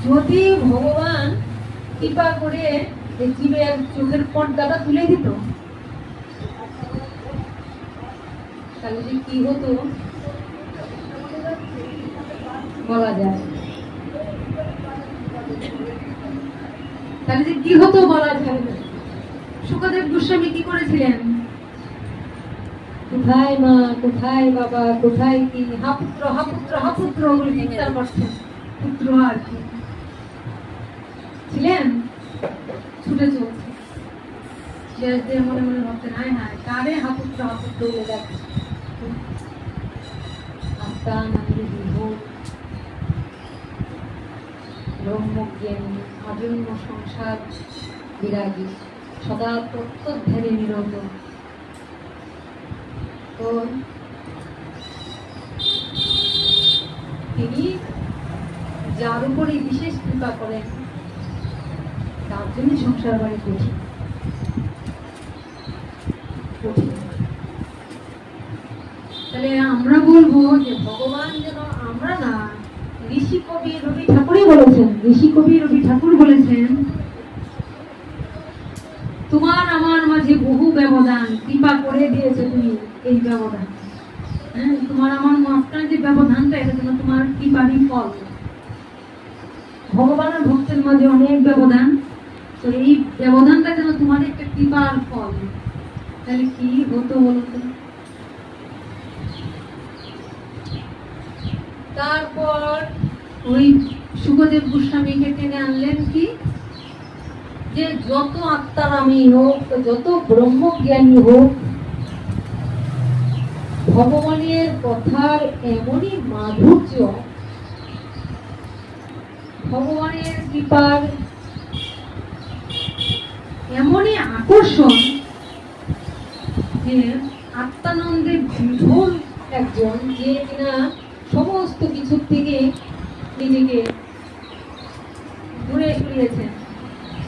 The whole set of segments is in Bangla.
যদি ভগবান কৃপা করে জীবের চোখের পর্দাটা তুলে দিত, তাহলে যে কি হতো বলা যায়, তাহলে যে কি হতো বলা যায় না। শুকদেব গোস্বামী কি করেছিলেন? কোথায় মা, কোথায় বাবা, কোথায় কি, হা পুত্র হা পুত্র হা পুত্র বলে চিৎকার করছেন। পুত্র আর কি ছিলেন, ছুটে চলছে। মনে মনে ভাবতেন, হায় হায় কারে হা পুত্র বলে যাচ্ছে। আত্মা মানে বিভোর ব্রহ্মজ্ঞানী আজন্ম সংসার বিরাগী, সদা তত্ত্বধ্যানে নিরত। তো তিনি যার উপরে বিশেষ কৃপা করেন তার জন্য সংসার বাড়ি কঠিন। তাহলে আমরা বলবো যে ভগবান যেন আমরা না, ঋষি কবি রবি ঠাকুরই বলেছেন, ঋষি কবি রবি ঠাকুর বলেছেন, তোমার আমার মাঝে বহু ব্যবধান, কৃপা করে দিয়েছে তুমি এই ব্যবধান। হ্যাঁ, তোমার আমার মাঝখানে যে ব্যবধানটা, এটা যেন তোমার কৃপারই ফল। ভগবানের ভক্তের মাঝে অনেক ব্যবধান, তো এই ব্যবধানটা যেন তোমার একটা কৃপার ফল। তাহলে কি হতো বলতো? তারপর ওই শুকদেব গোস্বামীকে টেনে আনলেন কি, যে যত আত্মারামী হোক, যত ব্রহ্মজ্ঞানী হোক, ভগবানের কথার এমনই মাধুর্য, ভগবানের কৃপার এমনই আকর্ষণ, যে আত্মানন্দে বিভোর একজন, যে কিনা সমস্ত কিছুর থেকে নিজেকে দূরে সরিয়েছেন,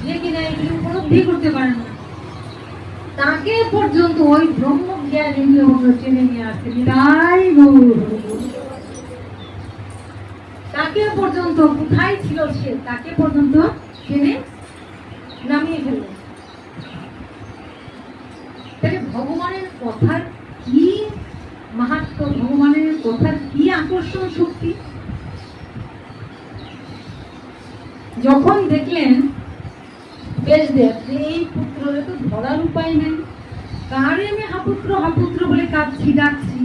যে কিনা এগুলো উপলব্ধি করতে পারেন না, তাকে পর্যন্ত ওই ব্রহ্মজ্ঞান টেনে নিয়ে আসছে। তাই তাকে পর্যন্ত কোথায় ছিল সে, তাকে পর্যন্ত টেনে নামিয়ে ফেলল। তাহলে ভগবানের কথার কি মাহাত্ম্য, ভগবানের কথার কি আকর্ষণ শক্তি। যখন দেখলেন ব্যাসদেব যে এই পুত্ররে তো ধরার উপায় নেই, কারে আমি হাপুত্র বলে কাঁদছি ডাকছি,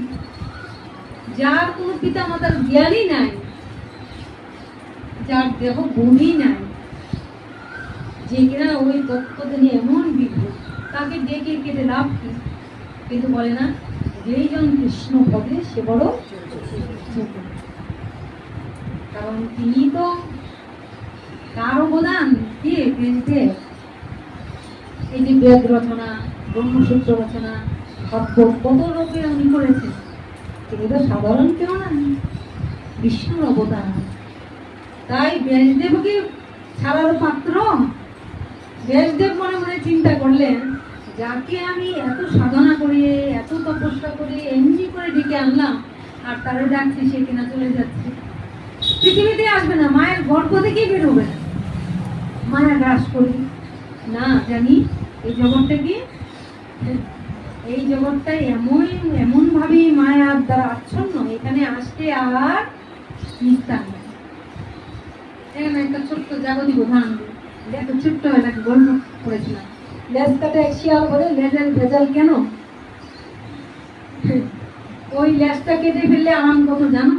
যার কোনো পিতা মাতার জ্ঞানই নাই, যার দেহ গুণই নাই, যে কিনা ওই তত্ত্বজ্ঞানী এমন বিভোর, তাকে ডেকে কেটে লাভ কি? কিন্তু বলে না, যেই জন কৃষ্ণ ভজে সে বড় ছোট। কারণ তিনি তো, তার অবদান কে? ব্যাসদেব। এই যে বেদ রচনা, ব্রহ্মসূত্র রচনা, ভাগ্য কত লোকে উনি করেছেন, তিনি তো সাধারণ কেউ না, বিষ্ণুর অবদান। তাই ব্যাসদেবকে ছাড়ার পাত্র। ব্যাসদেব মনে মনে চিন্তা করলেন, যাকে আমি এত সাধনা করে, এত তপস্যা করে, এমনি করে ডেকে আনলাম, আর তারা ডাকছে, সে কিনা চলে যাচ্ছে, পৃথিবীতে আসবে না, মায়ের গর্ভ থেকেই বেরোবে না। মায়া গ্রাস করি না, জানি এই জগৎটা কি, এই জগৎটা এমন ভাবে মায়ার দ্বারা আচ্ছন্ন, এখানে আসতে আর নিস্তার নেই। এখানে একটা ছোট্ট জাগতিক উদাহরণ, দেখো ছোট্ট এটাকে গল্প করেছিলাম। লেজ কাটে এক শিয়াল বলে, লেজের ভেজাল কেন? ওই লেজটা কেটে ফেললে আরাম কত জানো?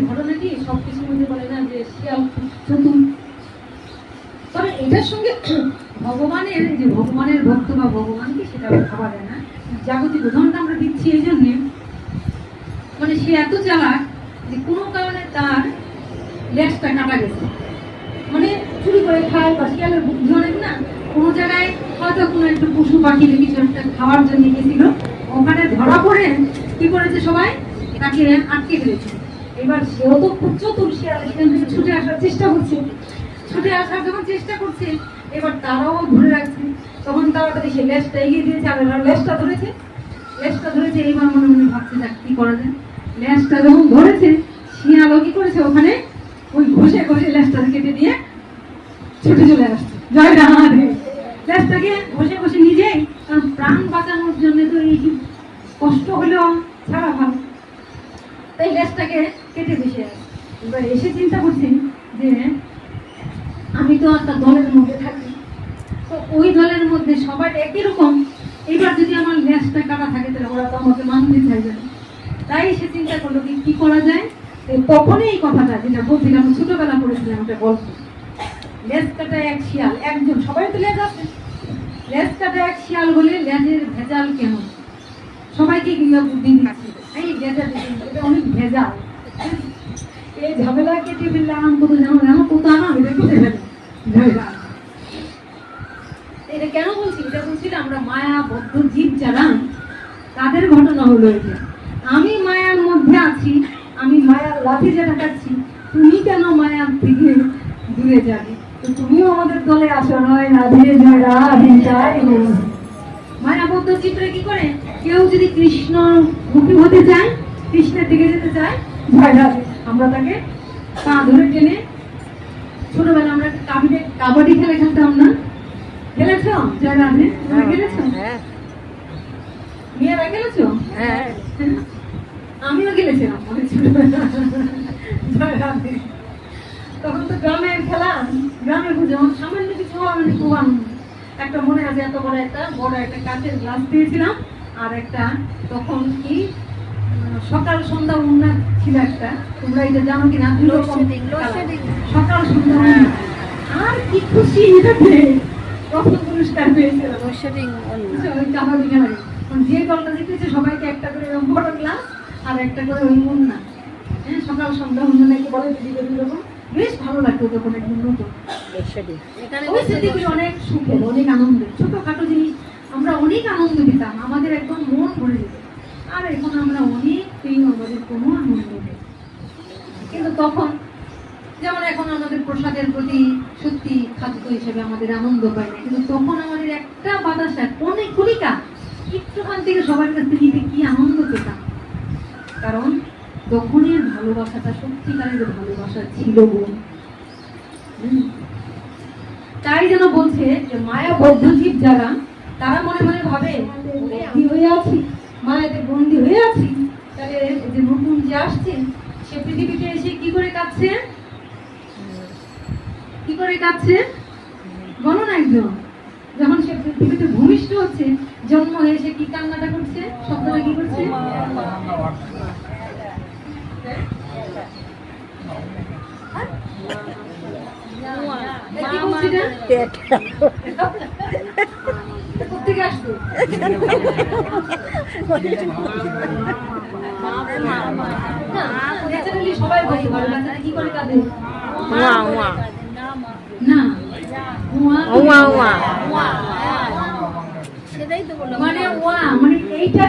ঘটনা কি, সবকিছুর মধ্যে বলে না যে শিয়াল চতুর। তবে এটার সঙ্গে ভগবানের, যে ভগবানের ভক্ত বা ভগবানকে, সেটা ভাবা যায় না। জাগতিক উদাহরণটা আমরা দিচ্ছি এই জন্যে, মানে সে এত চালাক যে কোনো কারণে তার লেজটা কাটা গেছে, মানে চুরি করে খায়, বা শিয়ালের বুদ্ধি অনেক না, কোনো জায়গায় হয়তো কোনো একটা পশু পাখি কিছু একটা খাওয়ার জন্য গেছিল, ওখানে ধরা পড়ে কি করেছে, সবাই তাকে আটকে ফেলেছে। এবার সেও তো খুব চতুর, শিয়াল সেখান থেকে ছুটে আসার চেষ্টা করছে, ছুটে আসার যখন চেষ্টা করছে, এবার তারাও ধরে রাখছে, তখন তাড়াতাড়ি সে লেজটা এগিয়ে দিয়েছে, আর লেজটা ধরেছে, এইবার মনে মনে ভাবছে যাক কি করা যায়। লেজটা যখন ধরেছে, শিয়ালও কি করেছে, ওখানে ওই ঘষে লেজটা কেটে দিয়ে ছুটে চলে আসছে। জয় রাধে। লেজটাকে বসে বসে নিজেই, কারণ প্রাণ বাঁচানোর জন্য তো এই কষ্ট হলেও ছাড়া ভালো, তাই লেজটাকে কেটে বসে আসছে। এবার এসে চিন্তা করছি যে আমি তো একটা দলের মধ্যে থাকি, তো ওই দলের মধ্যে সবার একই রকম, এইবার যদি আমার লেজটা কাটা থাকে তাহলে ওরা তো আমাকে মানতে চাইবে না। তাই সে চিন্তা করলো কি করা যায়। তখনই এই কথাটা যেটা বলছিলাম, ছোটবেলা পড়েছিলাম একটা গল্প, লেজ কাটা এক শিয়াল। একজন, সবাই তো লেজ আছে, লেজ কাটা এক শিয়াল বলে লেজের ভেজাল কেন, সবাইকে গিয়ে বুদ্ধি দিচ্ছে এই ভেজাল, এটা অনেক ভেজাল, এই ঝামেলা কেটে ফেললে আম কত ঝামেলা, আমার কত আরাম, এটা কেটে ফেলে। এটা কেন বলছি, এটা বলছিল আমরা মায়া বদ্ধ জীব যারা, তাদের ঘটনা হলো এটা। আমি মায়ার মধ্যে আছি, আমি মায়ার লাঠি যেটা খাচ্ছি, তুমি কেন মায়ার থেকে দূরে যাবে? তো তুমিও আমাদের দলে আসো, নয় রাধে জয় রাধে জয়। মায়া বদ্ধ চিত্রে কি করে, কেউ যদি কৃষ্ণ মুখী হতে চায়, কৃষ্ণের দিকে যেতে চায়, জয় রাধে, আমরা তাকে পা ধরে টেনে, ছোটবেলা আমরা কাবাডি খেলে খেলতাম না, খেলেছ জয় রাধে? তুমি খেলেছ? মেয়েরা খেলেছ? আমিও খেলেছিলাম অনেক ছোটবেলা। জয় রাধে। তখন তো গ্রামের খেলা, গ্রামে বুঝে সামান্য কিছু হওয়া মানে খুব আনন্দ। একটা মনে আছে, এত বড় একটা কাঠের গ্লাস দিয়েছিলাম, আর একটা তখন কি সকাল সন্ধ্যা উন্নয়ন ছিল একটা, তোমরা এটা জানো কিনা, সকাল সন্ধ্যা উন্নয়ন। আর কি খুশি এটাতে, প্রথম পুরস্কার পেয়েছিলাম কাবাডি খেলায়। যে দলটা জিতেছে সবাইকে একটা করে বড় গ্লাস আর একটা করে ওই মুন্না, হ্যাঁ, সকাল সন্ধ্যা উন্নয়নকে বলে দিদি, বেশ ভালো লাগতো তখন, একদম নতুন। ওই স্মৃতিগুলো অনেক সুখের, অনেক আনন্দের, ছোটখাটো জিনিস আমরা অনেক আনন্দ দিতাম, আমাদের একদম মন ভরে যেত। আর এখন আমরা অনেক পেয়ে আমাদের কোনো আনন্দ নেই। কিন্তু তখন যেমন এখন আমাদের প্রসাদের প্রতি সত্যি খাদ্য হিসেবে আমাদের আনন্দ পাই না, কিন্তু তখন আমাদের একটা বাতাসা অনেক কলিকা একটুখান থেকে সবার কাছ থেকে নিতে কি আনন্দ পেতাম। কারণ তখনের ভালোবাসাটা সত্যিকারের ভালোবাসা ছিল বোন। তাই যেন বলছে যে মায়া বদ্ধ জীব যারা, তারা মনে মনে ভাবে বন্দী হয়ে আছি, মায়াতে বন্দী হয়ে আছি, তাহলে যে নতুন যে আসছে সে পৃথিবীতে এসে কি করে কাঁদছে, কি করে কাঁদছে বলো না একজন। যখন সে পৃথিবীতে ভূমিষ্ঠ হচ্ছে, জন্ম হয়ে সে কি কান্নাটা করছে, শব্দটা কি করছে, সবাই কি করে কাঁদে না, মানে এইটা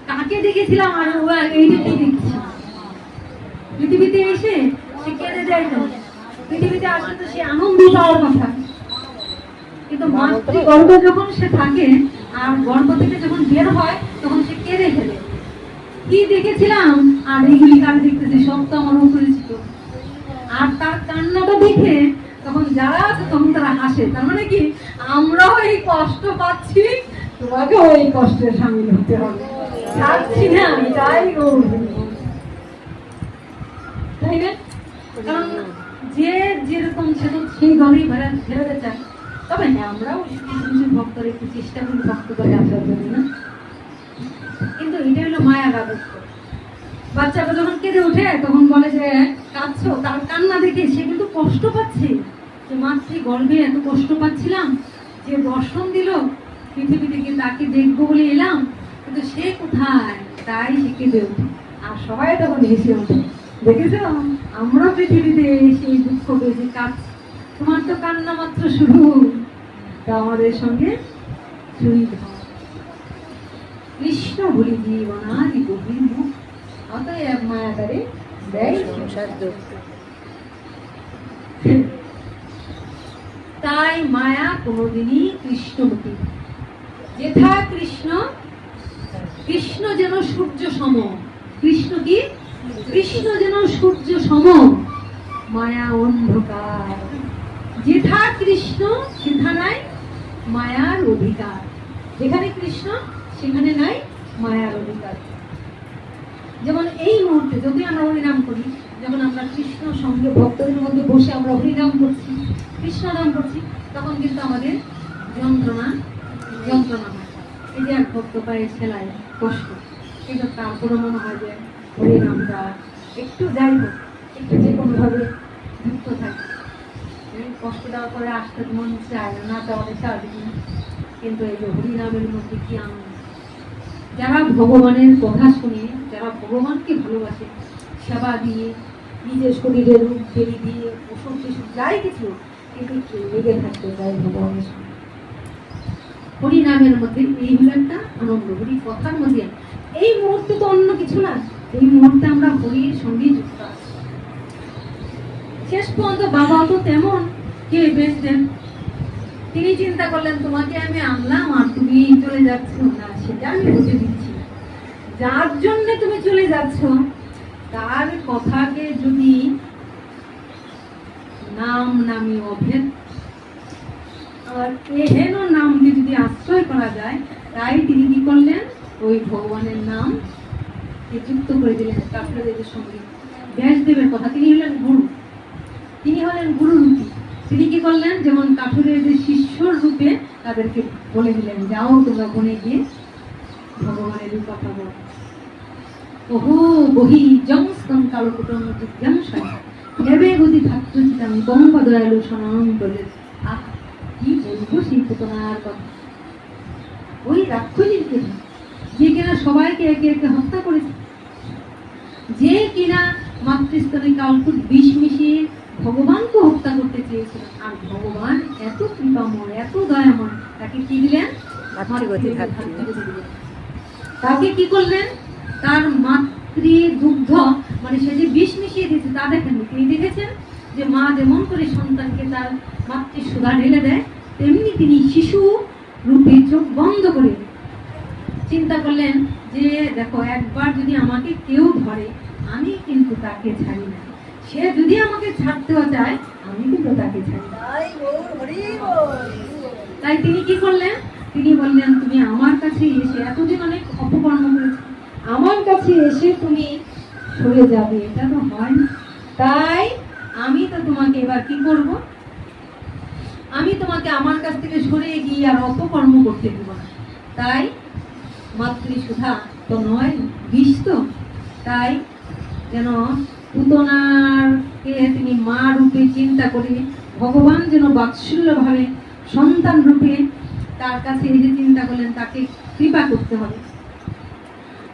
কাকে দেখেছিলাম আর এইটাকে দেখছি। পৃথিবীতে এসে সে কেঁদে যায় না, পৃথিবীতে আসলে তো সে আনন্দ পাওয়ার কথা, কিন্তু মাতৃগর্ভে যখন সে থাকে আর গর্ভ থেকে যখন বের হয় তখন সে কেঁদে ফেলে। কি দেখেছিলাম আর এইগুলি কার দেখতেছি, সব তো আমার অপরিচিত। আর তার কান্নাটা দেখে তখন যারা আছে তখন তারা হাসে, তার মানে কি আমরাও এই কষ্ট পাচ্ছি, তোমাকেও এই কষ্টের সামিল হতে হবে, ছাড়ছি না, তাই তাই না? কারণ যে যেরকম সেই ঘরেই ফেরাতে চায়। তবে হ্যাঁ, আমরাও কিছু ভক্তর একটু চেষ্টা করি ভক্ত করে আসার জন্য, না? কিন্তু এটা হলো মায়ার আদর্শ। বাচ্চাটা যখন কেঁদে ওঠে তখন বলে যে কাঁদছো, তার কান্না দেখে সে কিন্তু কষ্ট পাচ্ছে, যে মাতৃ গর্ভে এত কষ্ট পাচ্ছিলাম, যে দর্শন দিল পৃথিবী থেকে, তাকে দেখবো বলে এলাম, কিন্তু সে কোথায়, তাই সে কেঁদে ওঠে। আর সবাই তখন হেসে ওঠে, দেখেছ আমরা পৃথিবীতে সেই দুঃখ পেয়েছি, কাঁদছি, তোমার তো কান্না মাত্র শুরু, তা আমাদের সঙ্গে শহীদ হয়। কৃষ্ণ বলি জীবনাদি গভীর মুখ, অতএব মায়াকারে দেয় সংসার দুঃখ। তাই মায়া কোনোদিনই কৃষ্ণমুখী। যেথা কৃষ্ণ, কৃষ্ণ যেন সূর্য সম, কৃষ্ণ কি, কৃষ্ণ যেন সূর্য সম, মায়া অন্ধকার। যেথা কৃষ্ণ সেথা নাই মায়ার অধিকার। যেখানে কৃষ্ণ সেখানে নাই মায়ার অধিকার। যেমন এই মুহূর্তে যদি আমরা হরিনাম করি, যখন আমরা কৃষ্ণ সঙ্গে ভক্তদের মধ্যে বসে আমরা হরিনাম করছি, কৃষ্ণ নাম করছি, তখন কিন্তু আমাদের যন্ত্রণা হয়। এই যে এক ভক্ত পায়ে সেলাই কষ্ট, কিন্তু তারপরে মনে হয় যে হরিনামটা একটু যাই হোক, একটু যে কোনোভাবে যুক্ত থাকে। কষ্ট দেওয়ার পরে আসতে মন চায় না, চাওয়ালে স্বাভাবিক না, কিন্তু এই যে হরিনামের মধ্যে কি আনন্দ। যারা ভগবানের কথা শুনে, যারা ভগবানকে ভালোবাসে, সেবা দিয়ে, নিজের শরীরের রূপ ফেরি দিয়ে, ওষুধ টিষুধ যাই কিছু, কিন্তু লেগে থাকতে চায় ভগবানের সঙ্গে। হরিনামের মধ্যে এই হলো একটা আনন্দ, হরি কথার মধ্যে। এই মুহূর্তে তো অন্য কিছু না, এই মুহূর্তে আমরা হরির সঙ্গে যুক্ত আছি। শেষ পর্যন্ত বাবা তো তেমন কে বেঁচলেন, তিনি চিন্তা করলেন তোমাকে আমি আনলাম আর তুমি চলে যাচ্ছ না, সেটা আমি বুঝে দিচ্ছি। যার জন্য তুমি চলে যাচ্ছ তার কথাকে যদি নাম নামি অভেদ আর এহেন নামকে যদি আশ্রয় করা যায়, তাই তিনি কি করলেন, ওই ভগবানের নাম যুক্ত করে দিলেন কাফেরদের সঙ্গে। ব্যাসদেবের কথা, তিনি হলেন গুরু, তিনি হলেন গুরু রূপী। তিনি কি করলেন, যেমন কাঠুরের যে শিষ্যর রূপে তাদেরকে বলে দিলেন, যাও তোমরা বনে গিয়ে ভগবানের কথা বল। ওহো বহি জংস্তং কালকুটং জিজ্ঞাসায় নেবে গতি ধাত্রচিতাং গঙ্গ দয়ালু সনাম বলে। আহ, কি বলবো সেই পুতনার কথা। ওই রাক্ষসীর কিনা, যে কিনা সবাইকে একে একে হত্যা করেছে, যে কিনা মাতৃস্তনে কালকুট বিষ মিশিয়ে ভগবানকে হত্যা করতে চেয়েছিল, আর ভগবান এত কৃপাময়, এত দয়াময়, তাকে কি দিলেন, তাকে কি করলেন, তার মাতৃ দুগ্ধ, মানে সে যে বিষ মিশিয়ে দিয়েছে তা দেখেন। তিনি দেখেছেন যে মা যেমন করে সন্তানকে তার মাতৃ সুধা ঢেলে দেয়, তেমনি তিনি শিশু রূপে চোখ বন্ধ করে চিন্তা করলেন যে দেখো, একবার যদি আমাকে কেউ ধরে আমি কিন্তু তাকে ছাড়ি না, সে যদি আমাকে ছাড়তেও চায় আমি কিন্তু তাকে ছাড়ি না। তাই তিনি কি করলেন, তিনি বললেন তুমি আমার কাছে এসে, এতদিন অনেক অপকর্ম করেছে, আমার কাছে এসে তুমি সরে যাবে, এটা তো হয় না। তাই আমি তো তোমাকে এবার কি করব, আমি তোমাকে আমার কাছ থেকে সরে গিয়ে আর অপকর্ম করতে দেব না। তাই মাতৃসুধা তো নয়, বিষ তো, তাই যেন পুতনারকে তিনি মা রূপে চিন্তা করে ভগবান যেন বাৎসল্য ভাবে সন্তান রূপে তার কাছে এসে চিন্তা করলেন, তাকে কৃপা করতে হবে।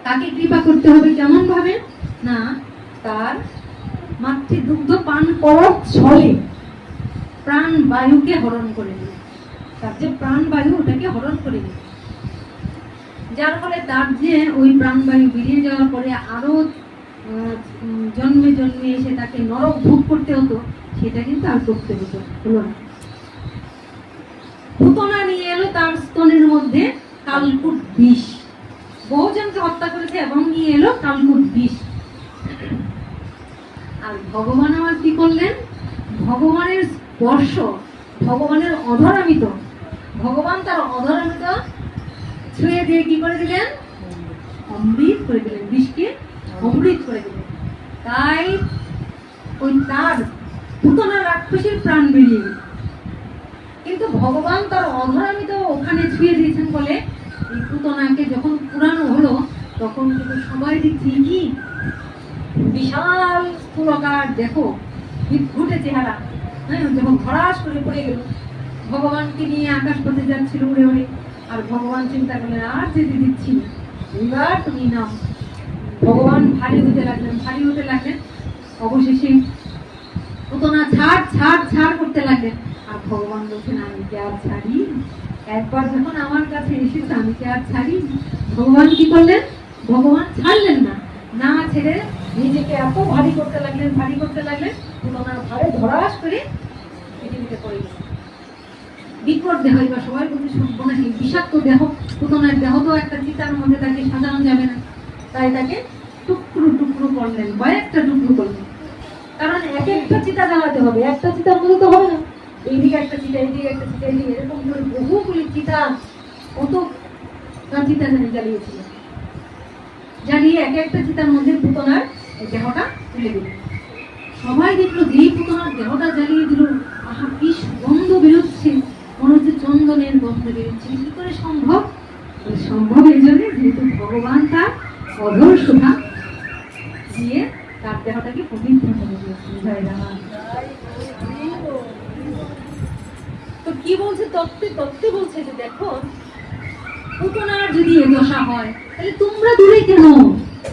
তাকে কৃপা করতে হবে কেমন ভাবে না, তার মাতৃ দুগ্ধ পান করার ছলে প্রাণ বায়ুকে হরণ করে দিল, তার যে প্রাণ বায়ু ওটাকে হরণ করে দিল, যার ফলে তার যে ওই প্রাণবায়ু বেরিয়ে যাওয়ার পরে আরো জন্মে জন্মে এসে তাকে নরক ভোগ করতে হতো, সেটা কিন্তু আর করতে হলো না। পুতনা নিয়ে এলো তার স্তনের মধ্যে কালকুট বিষ, বহুজনকে হত্যা করেছে এবং নিয়ে এলো কালকুট বিষ। আর ভগবান আমার কি করলেন, ভগবানের স্পর্শ, ভগবানের অধরামিত, ভগবান তার অধরামিত ছুঁয়ে দিয়ে কি করে দিলেন, অমৃত করে দিলেন, বিষকে অমৃত করে দিলেন। তাই ওই তার পুতনা রাক্ষসীর প্রাণ বেরিয়ে গেল, কিন্তু ভগবান তার অধরামিত ওখানে ছুঁয়ে দিয়েছেন বলে এই পুতনাকে যখন পুরানো হলো, তখন কিন্তু সবাই দেখছি কি বিশাল স্থূলকার, দেখো বিদ্যুটে চেহারা, হ্যাঁ, যখন ধরাস করে পড়ে গেল, ভগবানকে নিয়ে আকাশ পথে যাচ্ছিল উড়ে উড়ে, আর ভগবান চিন্তা করলেন আর যেতে দিচ্ছি না, এবার তুমি নাও। ভগবান ভারী হতে লাগলেন, ভারী হতে লাগলেন, অবশেষে পুতনা ছাড় ছাড় ছাড় করতে লাগলেন, আর ভগবান বলছেন আমি কি আর ছাড়ি, একবার যখন আমার কাছে এসেছে আমি কি আর ছাড়ি। ভগবান কি করলেন, ভগবান ছাড়লেন না, না ছেড়ে নিজেকে এত ভারী করতে লাগলেন, ভারী করতে লাগলেন, পুতনার ভারে ধরাস করে পৃথিবীতে পড়ে গেল। বিকট দেহ, এবার সবাই বলতে সর্বনাশী বিষাক্ত দেহ, পুতনার দেহ তো একটা চিতার মধ্যে তাকে সাজানো যাবে না, তাই তাকে টুকরো টুকরো করলেন, কয়েকটা টুকরো করলেন, কারণ এক একটা চিতা জ্বালাতে হবে, একটা চিতার মধ্যে তো হবে না, এইদিকে একটা চিতা, এইদিকে একটা চিতা, এইদিকে এরকম করে বহুগুলি চিতা, কত চিতা জ্বালিয়েছিল। জ্বালিয়ে এক একটা চিতার মধ্যে পুতনার দেহটা তুলে দিল। সবাই দেখলো যেই পুতনার দেহটা জ্বালিয়ে দিল, আহা কি সুগন্ধ বেরোচ্ছে, মনে হচ্ছে চন্দনের গন্ধ বেরোচ্ছে। কি করে সম্ভব? সম্ভব এই জন্য যেহেতু ভগবান তার অধর সুধা দিয়ে তার দেহটাকে পবিত্র করে দিয়েছে। জয় রাম। তো কি বলছে তত্ত্বে? তত্ত্বে বলছে যে দেখো, পুতনার যদি এ দশা হয় তাহলে তোমরা দূরে কেন?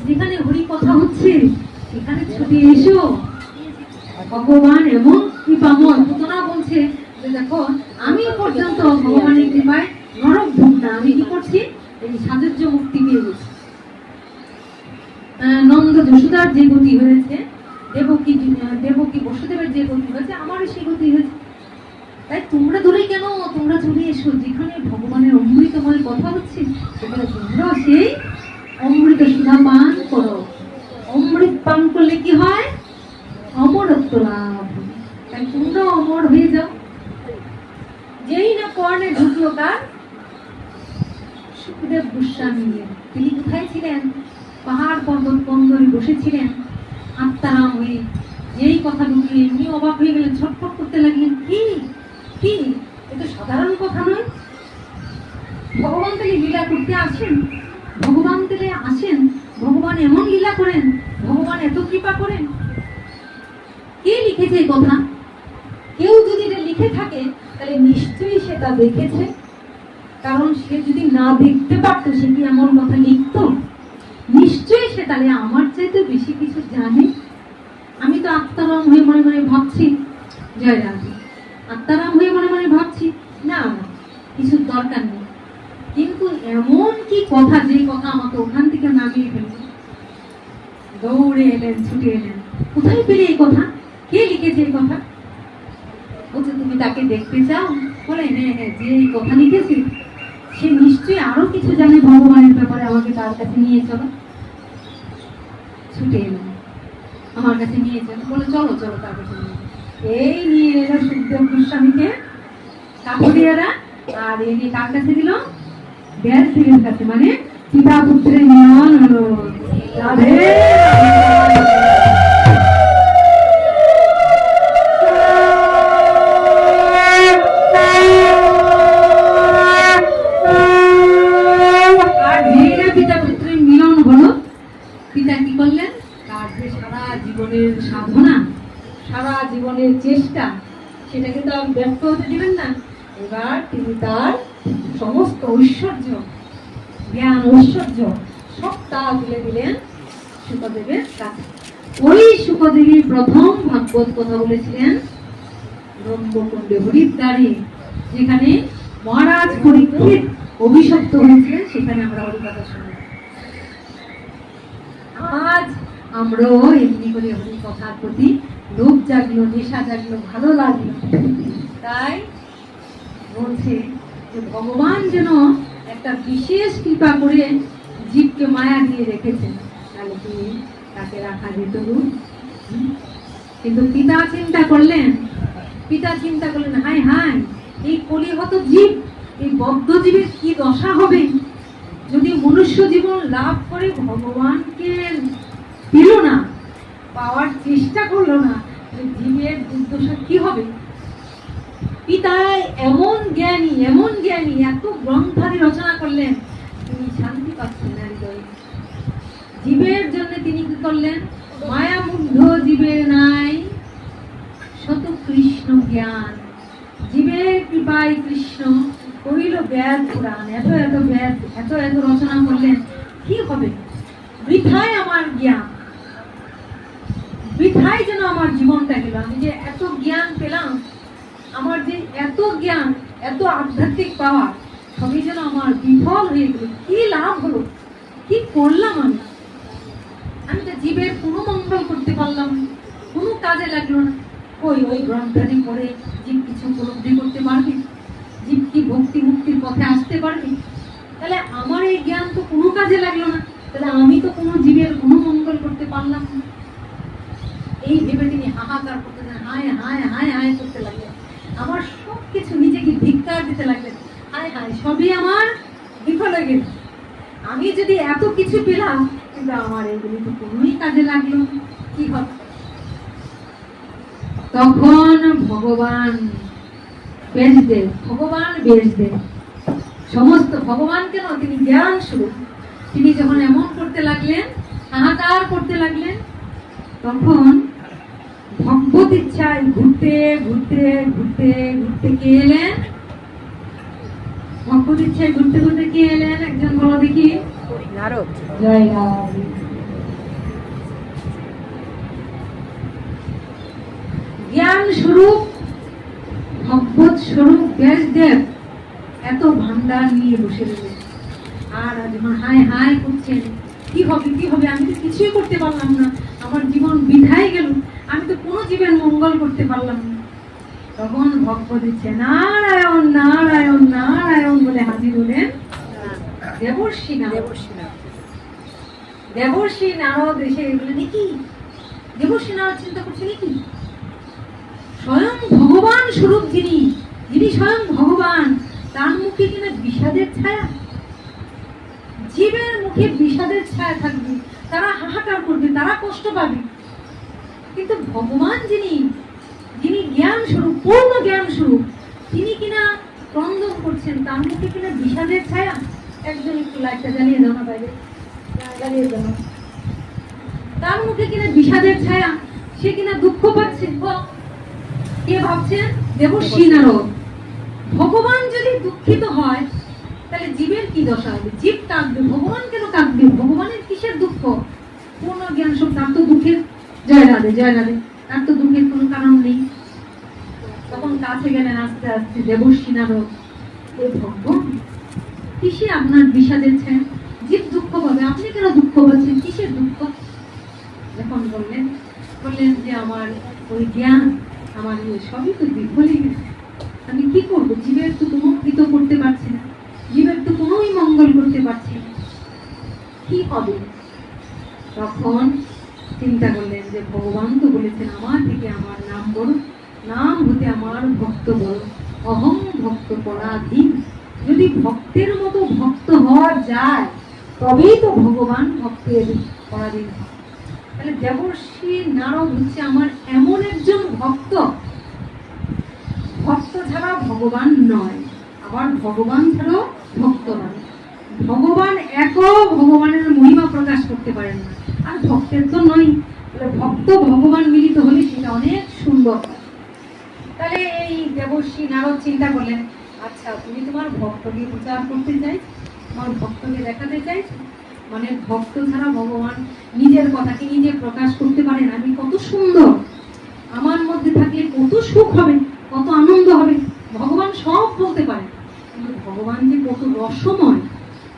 যেখানে হরি কথা হচ্ছে সেখানে ছুটে এসো। ভগবান এমন কৃপাময়। পুতনা বলছে যে দেখো, আমি পর্যন্ত ভগবানের কৃপায় নরক ভোগ না, আমি কি করছি? এই সাজুজ্য মুক্তি পেয়ে গেছি। নন্দ যশোদার যে গতি হয়েছে, দেবকী বসুদেবের যে গতি হয়েছে, আমারও সেই গতি হয়েছে। তাই তোমরা দূরে কেন? তোমরা চলে এসো, যেখানে ভগবানের অমৃতময় কথা হচ্ছে সেখানে তোমরা সেই অমৃত সুধা পান করো। অমৃত পান করলে কি হয়? অমরত্ব লাভ। তাই তোমরা অমর হয়ে যাও। যেই না কর্ণে ঢুকলো তার সুখদেব গোস্বামী, তিনি কোথায় ছিলেন? পাহাড় পর্বত বন্দরে বসেছিলেন আত্মারাম হয়ে। যেই কথা ঢুকলে এমনি অবাক হয়ে গেলেন, ছটফট করতে লাগলেন। কি কি, এ তো সাধারণ কথা নয়। ভগবান তাহলে লীলা করতে আসেন, ভগবান তাহলে আসেন, ভগবান এমন লীলা করেন, ভগবান এত কৃপা করেন। কে লিখেছে এই কথা? কেউ যদি এটা লিখে থাকে তাহলে নিশ্চয়ই সেটা দেখেছে। কারণ সে যদি না দেখতে পারতো সে কি এমন কথা লিখতো? নিশ্চয়ই সে তাহলে আমার চাইতে বেশি কিছু জানে। আমি তো আত্মারাম হয়ে মনে মনে ভাবছি, জয় রাম, আত্মারাম হয়ে মনে মনে ভাবছি না কিছু দরকার নেই। কিন্তু এমন কি কথা, যে কথা আমাকে ওখান থেকে নামিয়ে ফেলবে। দৌড়ে এলেন, ছুটে এলেন। কোথায় পেলে এই কথা? কে লিখেছে এই কথা? বলছে তুমি তাকে দেখতে চাও? বলে হ্যাঁ হ্যাঁ, যে এই কথা লিখেছি সে নিশ্চয়ই আরো কিছু জানে ভগবানের ব্যাপারে, আমাকে তার কাছে নিয়ে চলো। ছুটে এলেন, আমার কাছে নিয়ে চলো। বলে চলো চলো তার কাছে নিয়ে। এই নিয়ে এলো সুখদেব গোস্বামীকে কাঠুরিয়ারা, আর এই নিয়ে কার কাছে দিল? ব্যাসদেবের কাছে। মানে পিতা পুত্রের মিলন হলো। রাধে। সাধনা, সারা জীবনের চেষ্টা, সেটাকে তো আর ব্যর্থ হতে দিবেন না। এবার তিনি তার সমস্ত ঐশ্বর্য, জ্ঞান ঐশ্বর্য সবটা তুলে দিলেন শুকদেবের কাছে। ওই শুকদেবী প্রথম ভাগবত কথা বলেছিলেন ব্রহ্মকুণ্ডে হরিদ্বারে, যেখানে মহারাজ পরীক্ষিত অভিশপ্ত হয়েছিলেন। সেখানে আমরা হরিকথা শুনি। আজ আমরাও এমনি করে হরি কথার প্রতি লোভ জাগলো, নেশা জাগলো, ভালো লাগলো। তাই বলছে যে ভগবান যেন একটা বিশেষ কৃপা করে জীবকে মায়া দিয়ে রেখেছেন, তাহলে কি তাকে রাখা যেত? কিন্তু পিতা চিন্তা করলেন, হায় হায়, এই কলিহত জীব, এই বদ্ধ জীবের কি দশা হবে যদি মনুষ্য জীবন লাভ করে ভগবানকে পেল না, পাওয়ার চেষ্টা করলো না, জীবের দুর্দশা কি হবে? পিতা এমন জ্ঞানী, এত গ্রন্থাদি রচনা করলেন, তিনি শান্তি পাচ্ছেন না হৃদয়ে। জীবের জন্য তিনি কি করলেন? মায়া মুগ্ধ জীবের নাই শত কৃষ্ণ জ্ঞান। জীবের কৃপায় কৃষ্ণ কহিল বেদ পুরাণ, এত বেদ, এত রচনা করলেন, কি হবে? বৃথায় আমার জ্ঞান, বৃথায় যেন আমার জীবনটা গেল। আমি যে এত জ্ঞান পেলাম, আমার যে এত জ্ঞান, এত আধ্যাত্মিক পাওয়া, সবই যেন আমার বিফল হয়ে গেল। কি লাভ হলো? কি করলাম আমি? আমি তো জীবের কোনো মঙ্গল করতে পারলাম না, কোনো কাজে লাগলো না। ওই গ্রন্থাদি পড়ে জীব কিছু উপলব্ধি করতে পারবে? জীব কি ভক্তি মুক্তির পথে আসতে পারবে? তাহলে আমার এই জ্ঞান তো কোনো কাজে লাগলো না, তাহলে আমি তো কোনো জীবের কোনো মঙ্গল করতে পারলাম না। এই ভেবে তিনি হাহাকার করতে, হায় হায় হায় হায় করতে লাগলেন। আমার সবকিছু নিজেকে ধিক্কার দিতে লাগলেন। হায় হায়, সবই আমার বিফলে গেল। আমি যদি এত কিছু পেলাম, কিন্তু আমার এগুলি তো কোনোই কাজে লাগলো না, কি হবে? তখন ভগবান ব্যাসদেব, সমস্ত ভগবান কেন, তিনি জ্ঞান স্বরূপ, তিনি যখন এমন করতে লাগলেন, হাহাকার করতে লাগলেন, তখন ভগবত ইচ্ছায় ঘুরতে ঘুরতে ঘুরতে ঘুরতে কে এলেন? ভগবত ইচ্ছায় ঘুরতে ঘুরতে কে এলেন? একজন বলো দেখি। নারদ। জয় রাম। জ্ঞান স্বরূপ, ভগবত স্বরূপ ব্যাসদেব এত ভান্ডার নিয়ে বসে রয়েছে। আর যখন হায় হায় করছেন, কি হবে কি হবে, আমি তো কিছুই করতে পারলাম না, আমার জীবন বৃথাই গেল, আমি তো কোনো জীবের মঙ্গল করতে পারলাম না। তখন ভগবত দিচ্ছে নারায়ণ নারায়ণ নারায়ণ বলে হাজির হলেন দেবর্ষি নারদ। দেবর্ষি নারদ এসে বললেন, কি দেবর্ষি নারদ চিন্তা করছে, নাকি স্বয়ং ভগবান স্বরূপ যিনি, যিনি স্বয়ং ভগবান, তার মুখে কিনা বিষাদের ছায়া, জীবের মুখে বিষাদের ছায়া থাকবে, তারা হাহাকার করবে, তারা কষ্ট পাবে। কিন্তু ভগবান যিনি, যিনি জ্ঞান স্বরূপ, পূর্ণ জ্ঞান স্বরূপ, তিনি কিনা ক্রন্দন করছেন, তার মুখে কিনা বিষাদের ছায়া। একজন একটু লাইটটা জ্বালিয়ে দাও না, বাইরে জ্বালিয়ে দাও। তার মুখে কিনা বিষাদের ছায়া, সে কিনা দুঃখ পাচ্ছে। কে ভাবছেন? দেবর্ষি নারদ। ভগবান যদি দুঃখিত হয়, তাহলে জীবের কি দশা হবে? জীব কাঁদবে, ভগবান কেন কাঁদবে? ভগবানের কিসের দুঃখ? পূর্ণ জ্ঞান সব, তার তো দুঃখের, জয় রাধে জয় রাধে, তার তো দুঃখের কোনো কারণ নেই। তখন কাছে গেলেন আস্তে আস্তে দেবর্ষি নারদ। ভগবান, কিসে আপনার বিষাদের ছায়া? জীব দুঃখ পাবে, আপনি কেন দুঃখ পাচ্ছেন? কিসের দুঃখ? যখন বললেন যে আমার ওই জ্ঞান, আমার সবই তো বিফলে গেছে, আমি কি করবো? জীবের তো কোনো কৃত করতে পারছি না, জীবের তো কোনোই মঙ্গল করতে পারছি না, কি হবে? তখন চিন্তা করলেন যে ভগবান তো বলেছেন, আমার থেকে আমার নাম বড়, নাম হতে আমার ভক্ত বড়, অহং ভক্ত পরাধীন। যদি ভক্তের মতো ভক্ত হওয়া যায়, তবেই তো ভগবান ভক্তের পরাধীন হয়। তাহলে দেবর্ষি নারদ হচ্ছে আমার এমন একজন ভক্ত, ভক্ত ছাড়া ভগবান নয়, আবার ভগবান ছাড়াও ভক্ত নয়। ভগবান একক ভগবানের মহিমা প্রকাশ করতে পারেন না, আর ভক্তের তো নয়। ভক্ত ভগবান মিলিত হলে সেটা অনেক সুন্দর হয়। তাহলে এই দেবর্ষি নারদ চিন্তা করলেন, আচ্ছা তুমি তোমার ভক্তকে প্রচার করতে চাই, তোমার ভক্তকে দেখাতে চাইছো, মানে ভক্ত ছাড়া ভগবান নিজের কথাকে নিজে প্রকাশ করতে পারেন। আমি কত সুন্দর, আমার মধ্যে থাকলে কত সুখ হবে, কত আনন্দ হবে, ভগবান সব বলতে পারেন। কিন্তু ভগবান যে কত রসময়,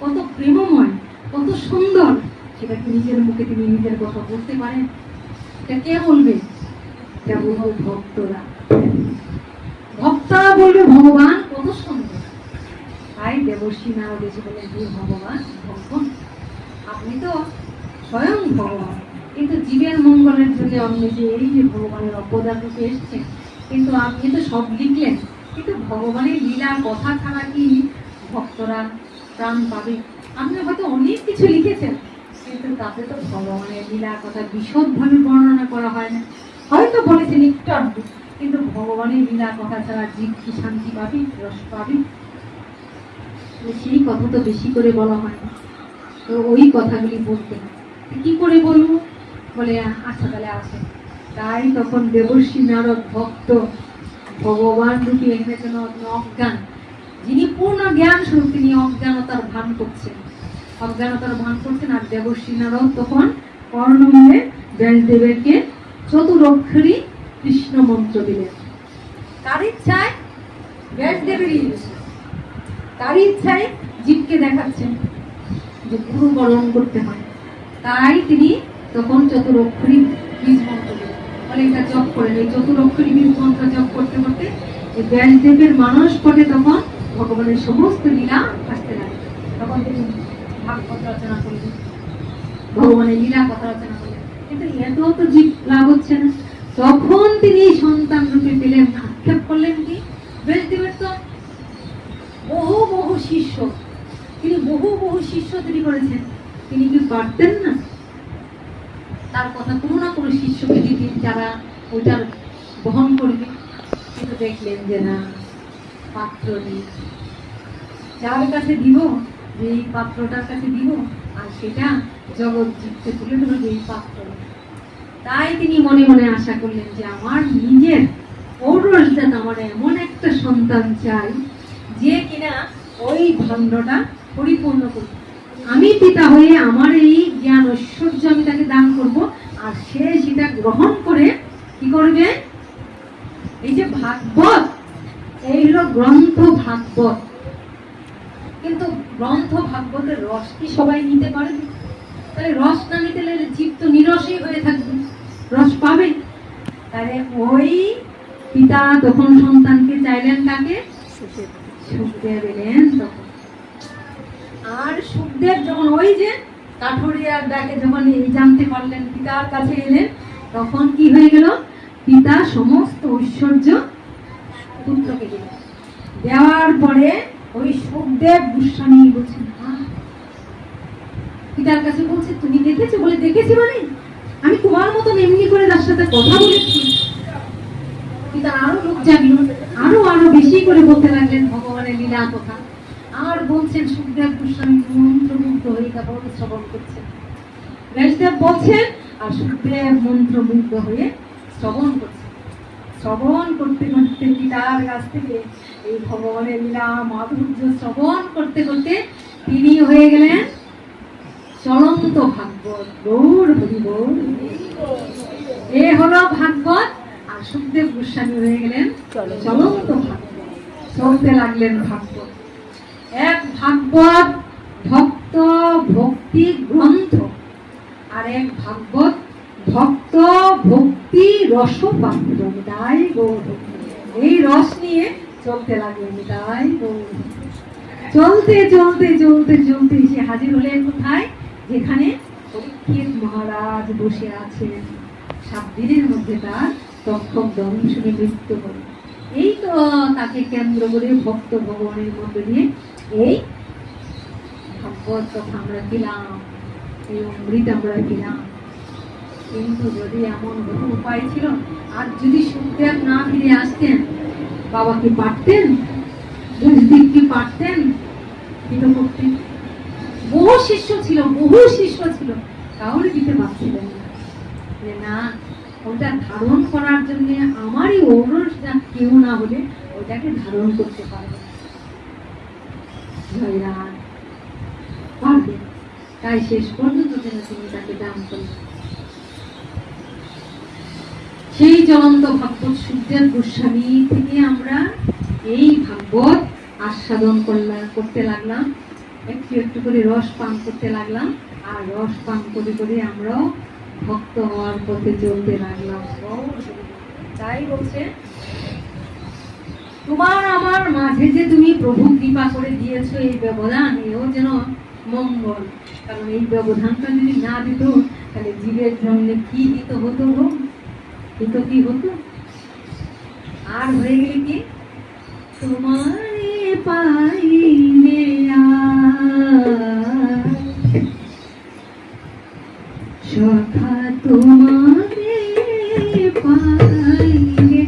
কত প্রেমময়, কত সুন্দর, সেটা কি নিজের মুখে তিনি নিজের কথা বলতে পারেন? এটা কে বলবে? এটা বলবে ভক্তরা। ভক্তরা বলবে ভগবান কত সুন্দর। তাই দেবর্ষি নারদ এসে বলেন, হে ভগবান, ভগবান আপনি তো স্বয়ং ভগবান, কিন্তু জীবের মঙ্গলের জন্য আপনি যে এই যে ভগবানের অবদান রূপে এসেছেন, কিন্তু আপনি তো সব লিখলেন, কিন্তু ভগবানের লীলা কথা ছাড়া কি ভক্তরা প্রাণ পাবে? আপনি হয়তো অনেক কিছু লিখেছেন, কিন্তু তাতে তো ভগবানের লীলা কথা বিশদভাবে বর্ণনা করা হয় না। হয়তো বলেছেন একটু আধটু, কিন্তু ভগবানের লীলা কথা ছাড়া জীব কি শান্তি পাবে, রস পাবে? সেই কথা তো বেশি করে বলা হয় না, তো ওই কথাগুলি বলতে কি করে বলবো? বলে আচ্ছা তাহলে আসে। তাই তখন দেবর্ষি নারদ ভক্ত, ভগবান রূপী এখানে যেন অজ্ঞান, যিনি পূর্ণ জ্ঞান স্বরূপ, তিনি অজ্ঞানতার ভান করছেন, আর দেবর্ষি নারদ তখন কর্ণমূলে ব্যাসদেবকে চতুরক্ষরী কৃষ্ণ মন্ত্র দিলেন। তার ইচ্ছায়, ব্যাসদেবেরই ইচ্ছা, তার ইচ্ছায় জীবকে দেখাচ্ছেন যে গুরু বরণ করতে হয়। তাই তিনি তখন চতুরক্ষরী বীজ মন্ত্র দিলেন, বলে এটা জপ করেন। এই চতুরক্ষরী বীজ মন্ত্র জপ করতে করতে ব্যাসদেবের মানস পটে তখন ভগবানের সমস্ত লীলা আসতে লাগে। তখন তিনি ভাগবত রচনা করলেন, ভগবানের লীলা কথা রচনা করলেন, কিন্তু এত তো জীব লাভ হচ্ছে না। তখন তিনি সন্তান রূপে পেলেন নিক্ষেপ করলেন কি, ব্যাসদেবের তো বহু বহু শিষ্য, তিনি বহু বহু শিষ্য তৈরি করেছেন, তিনি কি পারতেন না তার কথা কোনো না কোনো শিষ্যকে দিতেন যারা ওইটার বহন করবে? কিন্তু দেখলেন যে না, পাত্র নেই, যার কাছে দিব, যে এই পাত্রটার কাছে দিব, আর সেটা জগৎ জীবকে তুলে ধরবে এই পাত্র। তাই তিনি মনে মনে আশা করলেন যে আমার নিজের ঔরসজাত আমার এমন একটা সন্তান চাই যে কিনা ওই ভাণ্ডটা পরিপূর্ণ করবে। আমি পিতা হয়ে আমার এই জ্ঞান ঐশ্বর্য আমি তাকে দান করব, আর সে সেটা গ্রহণ করে কি করবে? এই যে ভাগবত, এই হলো গ্রন্থ ভাগবত, কিন্তু গ্রন্থ ভাগবতের রস কি সবাই নিতে পারবে? তাহলে রস না নিতে লাগলে জীব তো নিরসই হয়ে থাকবে, রস পাবে। তাহলে ওই পিতা তখন সন্তানকে চাইলেন কাকে? সুখদেব এলেন তখন। আর সুখদেব যখন ওই যে কাঠুরিয়ার ডাকে যখন এই জানতে পারলেন, পিতার কাছে এলেন, তখন কি হয়ে গেল? পিতা সমস্ত ঐশ্বর্য পুত্রকে দিলেন। দেওয়ার পরে ওই সুখদেব গোস্বামী বলছেন, পিতার কাছে বলছে, তুমি দেখেছো? বলে দেখেছি মানে আমি তোমার মতন এমনি করে তার সাথে কথা বলেছি। পিতা আরো লোক জাগলো, আরো আরো বেশি করে বলতে লাগলেন ভগবানের লীলা কথা। আর বলছেন সুখদেব গোস্বামী মন্ত্রমুগ্ধ হয়ে তা বলে শ্রবণ করছেন। ব্যাসদেব বলছেন আর সুখদেব মন্ত্রমুগ্ধ হয়ে শ্রবণ করছেন। শ্রবণ করতে করতে পিতার কাছ থেকে এই ভগবানের লীলা মাধুর্য শ্রবণ করতে করতে তিনি হয়ে গেলেন চলন্ত ভাগবত। গৌর হরি বল। এ হলো ভাগবত, আর সুখদেব গোস্বামী হয়ে গেলেন চলন্ত ভাগবত। চলতে লাগলেন ভাগবত। এক ভাগবত ভক্ত ভক্তি গ্রন্থ, আর এক ভাগবত ভক্ত ভক্তি রস পাত্র। তাই গৌর, এই রস নিয়ে চলতে লাগলেন। তাই গৌর। চলতে চলতে চলতে চলতে এসে হাজির হলেন কোথায়? যেখানে পরীক্ষিত মহারাজ বসে আছেন। 7 দিনের মধ্যে তার তক্ষক দংশনে মৃত্যু হল। এই তো তাকে কেন্দ্র করে ভক্ত ভগবানের মধ্যে দিয়ে এই ভাগবত কথা আমরা পেলাম, এই অমৃত আমরা পেলাম। কিন্তু যদি এমন বহু উপায় ছিল, আর যদি সুখদেব না ফিরে আসতেন, বাবা কি পারতেন? বুঝদিক কি পারতেন? কি তো করতেন? বহু শিষ্য ছিল, বহু শিষ্য ছিল, কাউরে দিতে পারছিলেন না। যে না, ওটা ধারণ করার জন্য আমারই ঔরস কেউ না হলে ওটাকে ধারণ করতে পারবে জয়রাম পারবে। তাই শেষ পর্যন্ত যেন তিনি তাকে দান করলেন। সেই চলন্ত ভাগবত সুখদেব গোস্বামী থেকে আমরা এই ভাগবত আস্বাদন করতে লাগলাম, একটু একটু করে রস পান করতে লাগলাম, আর রস পান করে করে আমরাও ভক্ত হওয়ার পথে চলতে লাগলাম। তাই বলছে, তোমার আমার মাঝে যে তুমি প্রভু কৃপা করে দিয়েছো, এই ব্যবধান এও যেন মঙ্গল। কারণ এই ব্যবধানটা যদি না দিত, তাহলে জীবের জন্য কি দিত হতো, দিত কি হতো? আর হয়ে গেলে কি, তোমারে পাইলে সখা, তোমারে পাইলে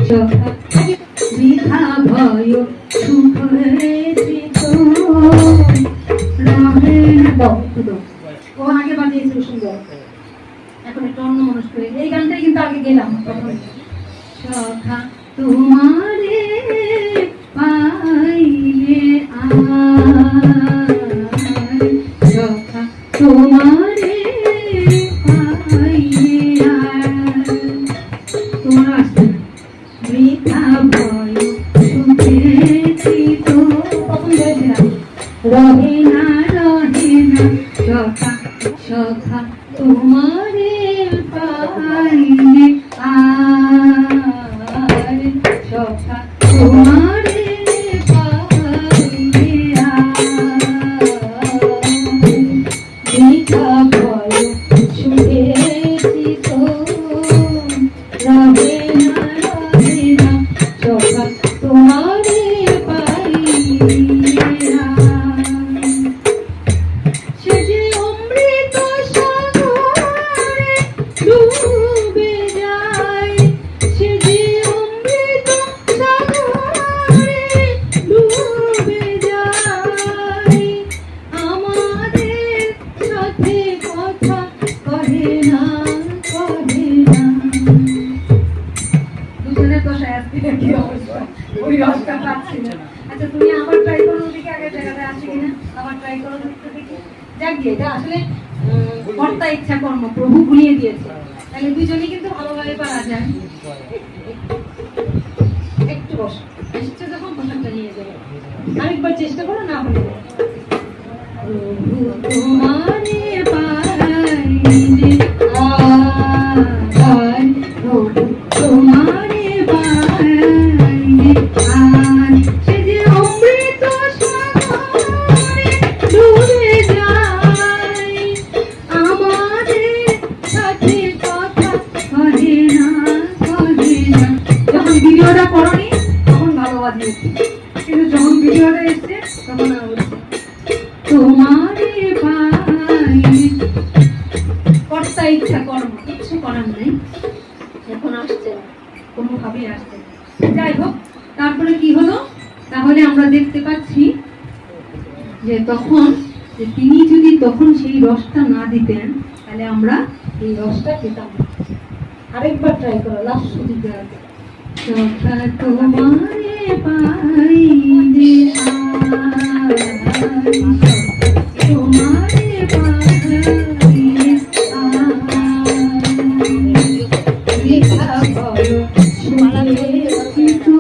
সখা, বৃথা ভয় সুখ ও আগে বাজিয়েছিল সুন্দর। এখন একটু অন্য মানুষ করে এই গানটাই কিন্তু আগে গেলাম। সখা তোমারে পাইলে সখা, তোমারে পাইলে তোমার আসছে বৃথা ভয় সুখে চিত রহে না সখা, সখা তোমারে পাইলে সখা তোমারে পাইলে যাক গে, এটা আসলে কর্তা ইচ্ছা কর্ম, প্রভু ভুলিয়ে দিয়েছে। তাহলে দুজনে কিন্তু ভালোভাবে পারা যায়। একটু বসো, এসছে যখন পোশাকটা নিয়ে যাবে। আরেকবার চেষ্টা করো, না হলে প্রভু তোমারে পাইলে আর, প্রভু তোমারে পাইলে আর, সে যে অমৃত সাগরে ডুবে যায়, আমাদের সাথে কথা কহে না, কহে না। যখন ভিডিওটা করনি তখন ভালো বাজিয়েছি, কিন্তু যখন ভিডিওটা এসছে তখন আর বলছি তোমারে পাইলে। কর্তা ইচ্ছা কর্ম, কিছু করার নেই, এখন আসছে না, কোনোভাবেই আসছে না। যাই হোক, তারপরে কি হলো, তাহলে আমরা দেখতে পাচ্ছি যে তখন যে তিনি যদি তখন সেই রসটা না দিতেন তাহলে আমরা এই রসটা পেতাম না। আরেকবার ট্রাই করো, লাস্ট দিতে হবে। কথা তোমারে পাইলে আর, তোমারে পাইলে আর, লেখা বলো শুনেছি তো,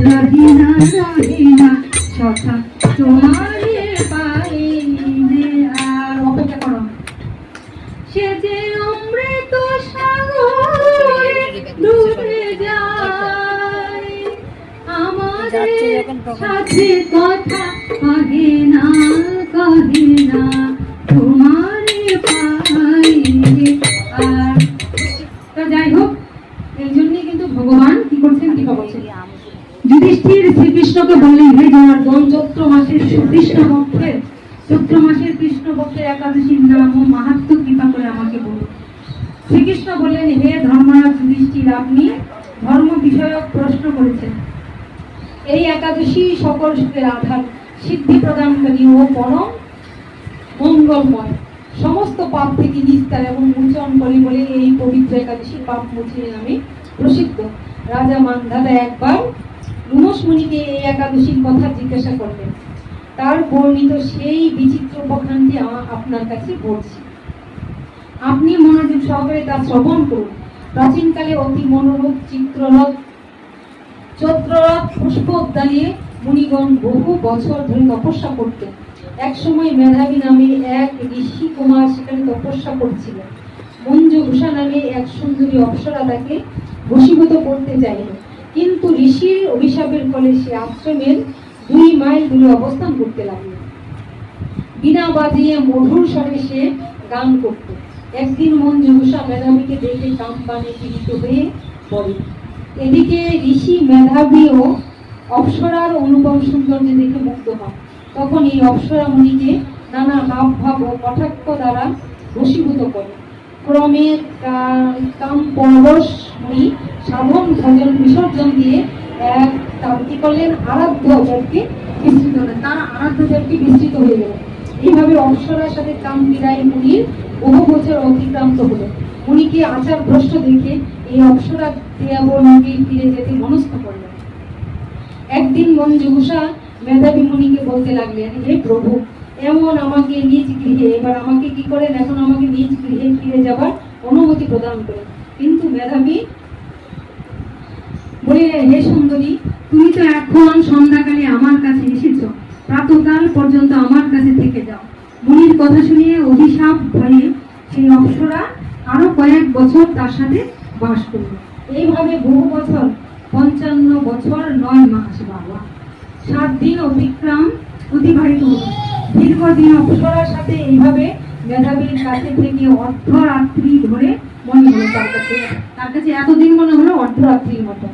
রহিনা রহিনা কথা তোমারে পাইলে আর। অপেক্ষা করো। সে যে অমৃত সাগরে ডুবে যায়, আমাদের সাথে কথা কহে না, কহে না, তোমারে পাইলে আর। তো যাই হোক, এই জন্যই কিন্তু ভগবান কি করছেন, কি বলছেন, যুধিষ্ঠির শ্রীকৃষ্ণকে বললেন, হে জনার্দন, চৈত্র মাসের কৃষ্ণপক্ষের একাদশীর নাম ও মাহাত্ম্য কৃপা করে আমাকে বলুন। শ্রীকৃষ্ণ বললেন, হে ধর্মরাজ যুধিষ্ঠির, আপনি ধর্ম বিষয়ক প্রশ্ন করেছেন। এই একাদশী সকল সুখের আধার, সিদ্ধি প্রদানকারী ও পরম মঙ্গলময়, সমস্ত পাপ থেকে নিস্তার এবং মোচন করে বলে এই পবিত্র একাদশী পাপ মোচনের নামে প্রসিদ্ধ। রাজা মান্ধাতা একবার লুমস মুনিকে এই একাদশীর কথা জিজ্ঞাসা করলেন। তার বর্ণিত সেই বিচিত্র উপাখ্যানটি আপনার কাছে বলছি, আপনি মনোযোগ সহকারে তা শ্রবণ করুন। প্রাচীনকালে অতি মনোরূপ চৈত্ররথ পুষ্প উদ্যানে মুনিগণ বহু বছর ধরে তপস্যা করতেন। এক সময় মেধাবী নামে এক ঋষি কুমার সেখানে তপস্যা করছিলেন। মঞ্জুষা নামে এক সুন্দরী অপ্সরা তাকে বশীভূত করতে চাইল, কিন্তু ঋষির অভিশাপের ফলে সে আশ্রমের 2 মাইল দূরে অবস্থান করতে লাগল। বিনা বাজিয়ে মধুর স্বরে সে গান করত। একদিন মঞ্জুষা মেধাবীকে দেখে কামবাণে পীড়িত হয়ে পড়ে। এদিকে ঋষি মেধাবী ও অপ্সরার অনুপম সৌন্দর্য দেখে মুগ্ধ হন। তখন এই অপ্সরা মুনিকে নানা হাব ভাব ও কটাক্ষ দ্বারা বশীভূত করে। ক্রমে কাম পরবশ মুনি সাধন ভজন বিসর্জন দিয়ে কি করলেন, আরাধ্য দেবকে বিস্তৃত হলেন। তারা আরাধ্য দেবকে বিস্তৃত হয়ে গেলেন। এইভাবে অপ্সরার সাথে কাম বিদায় মুনির বহু বছর অতিক্রান্ত হলো। মুনিকে আচার ভ্রষ্ট দেখে এই অপ্সরা দেবলোকে ফিরে যেতে মনস্থ করলেন। একদিন মঞ্জুষা মেধাবী মুনিকে বলতে লাগলেন, হে প্রভু, এমন আমাকে নিজ গৃহে, এবার আমাকে কি করেন, এখন আমাকে নিজ গৃহে ফিরে যাবার অনুমতি প্রদান করেন। কিন্তু মেধাবী বলিলেন, হে সুন্দরী, তুমি তো এখন সন্ধ্যাকালে আমার কাছে এসেছ, প্রাতঃকাল পর্যন্ত আমার কাছে থেকে যাও। মুনির কথা শুনিয়ে অভিশাপ ভয়ে সেই অপ্সরা আরো কয়েক বছর তার সাথে বাস করল। এইভাবে বহু বছর, 55 বছর 9 মাস, বাবা 7 দিন অতিবাহিত হল। দীর্ঘদিন অপ্সরার সাথে এইভাবে মেধাবীর কাছে থেকে অর্ধরাত্রি ধরে মনে হলো তার কাছে এতদিন মনে হলো অর্ধরাত্রির মতো।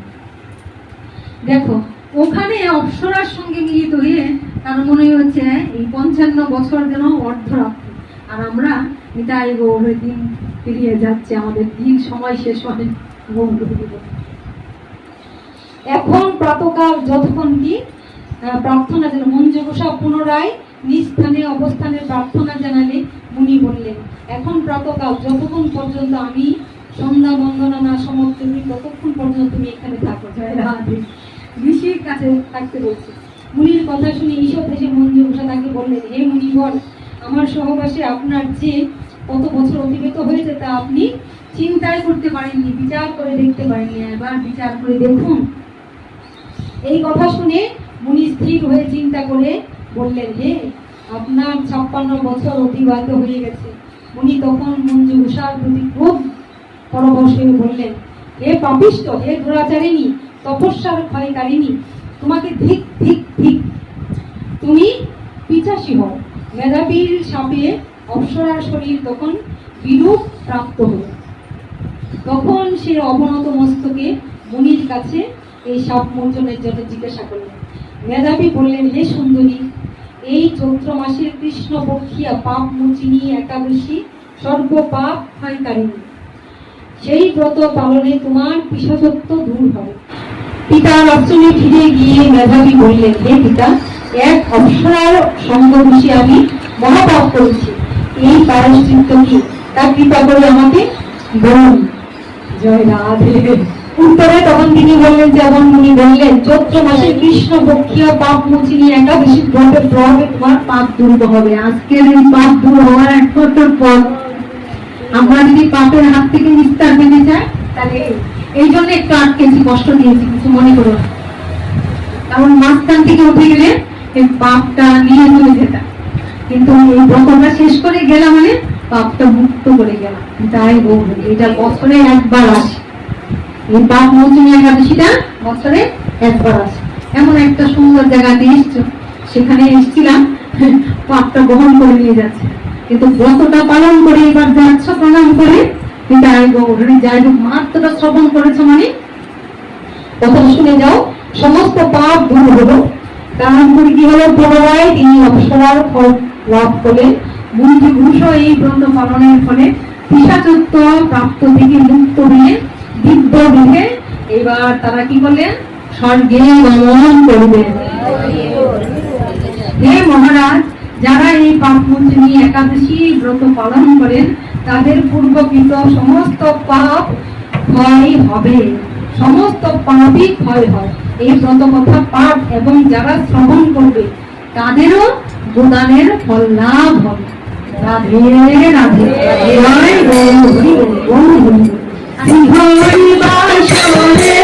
দেখো, ওখানে অপ্সরার সঙ্গে মিলিত হয়ে তার মনে হচ্ছে এই 55 বছর যেন অর্ধরাত্রি, আর আমরা নিতাই গৌরে দিন পেরিয়ে যাচ্ছে, আমাদের দিন সময় শেষ হয়। এখন প্রাতঃকাল যতক্ষণ কি প্রার্থনা যেন মঞ্জুষা পুনরায় নিজ স্থানে অবস্থানের প্রার্থনা জানালে মুনি বললেন, এখন প্রাতঃকাল যতক্ষণ পর্যন্ত আমি সন্ধ্যা বন্দনা না সমাপ্ত করি ততক্ষণ পর্যন্ত তুমি এখানে থাকো। জয় রাধে। ঋষির কাছে থাকতে বলছি। মুনির কথা শুনে ঈষৎ হেসে মঞ্জুষা তাকে বললেন, হে মুনিবর, আমার সহবাসে আপনার যে কত বছর অতিবাহিত হয়েছে তা আপনি চিন্তাই করতে পারেননি, বিচার করে দেখতে পারেননি, এবার বিচার করে দেখুন। এই কথা শুনে মুনি স্থির হয়ে চিন্তা করে বললেন, হে, আপনার 56 বছর অতিবাহিত হয়ে গেছে। মুনি তখন মঞ্জু উষার প্রতি খুব পরবশ হয়ে বললেন, হে পাপিষ্ঠ, হে দুরাচারিণী, তপস্যার ক্ষয়কারিণী, তোমাকে ধিক ধিক ধিক, তুমি পিচাসী হও। মেধাবীর সাপে অপ্সরার শরীর তখন বিরূপ প্রাপ্ত হল। তখন সে অবনত মস্তকে মুনির কাছে এই সাপ মোচনের জন্য জিজ্ঞাসা করলেন। মেধাবী বললেন, হে সুন্দরী, এই চৈত্র মাসের কৃষ্ণপক্ষিয়া পাপ মোচিনী একাদশী সর্বপাপ ক্ষয়কারিণী। সেই ব্রত পালনে তোমার পিশাচত্ব দূর হবে। পিতার আশ্রমে ফিরে গিয়ে মেধাবী বললেন, হে পিতা, এক অপ্সরার সঙ্গ বসে আমি মহাপাপ করেছি, এই প্রায়শ্চিত্ত কি, তা কৃপা করে আমাকে বলুন। জয় রাধে। উত্তরে তখন তিনি বললেন, যেমন মুনি বললেন, চৈত্র মাসে কৃষ্ণপক্ষীয় পাপ মোচিনী একাদশী ব্রতের প্রভাবে তোমার পাপ দূর হবে। আজকের এই পাপ দূর হওয়ার একমাত্র পথ, আমরা যদি পাপের হাত থেকে নিস্তার পেতে চাই, তাহলে এই জন্য একটু আটকেছি, কষ্ট দিয়েছি, কিছু মনে করো না। কারণ মাঝখান থেকে উঠে গেলে এই পাপটা নিয়ে চলে যেতাম, কিন্তু এই ব্রতটা শেষ করে গেলাম মানে পাপটা মুক্ত করে গেলাম। তাই বলবো, এটা বছরে একবার আসে, এই পাপ মোচনী একাদশীটা বছরে একবার আসে। এমন একটা সুন্দর জায়গাতে এসছো, সেখানে এসেছিলাম, পাপটা বহন করে নিয়ে যাচ্ছে, কিন্তু ব্রতটা পালন করে এবার যাচ্ছ প্রণাম করে, তাই গৌরী যাই হোক, মাত্রটা শ্রবণ করেছো মানে কথা শুনে যাও, সমস্ত পাপ দূর হলো। কারণ কি হলো, পুনরায় তিনি অপ্সরার ফল লাভ করলেন। বুদ্ধি ঘুষ এই ব্রত পালনের ফলে পিশাচত্ব প্রাপ্ত থেকে মুক্ত হয়ে দিব্য রূপে এবার তারা কি করলেন, স্বর্গে গমন করবেন। হে মহারাজ, যারা এই পাপ মোচনী একাদশী ব্রত পালন করেন, তাদের পূর্বকৃত সমস্ত পাপ ক্ষয় হবে, সমস্ত পাপই ক্ষয় হয়। এই ব্রত কথা পাঠ এবং যারা শ্রবণ করবে তাদেরও গোদানের ফল লাভ হবে। রাধে রাধে। জয় গৌর হরি বল। হরি বাসরে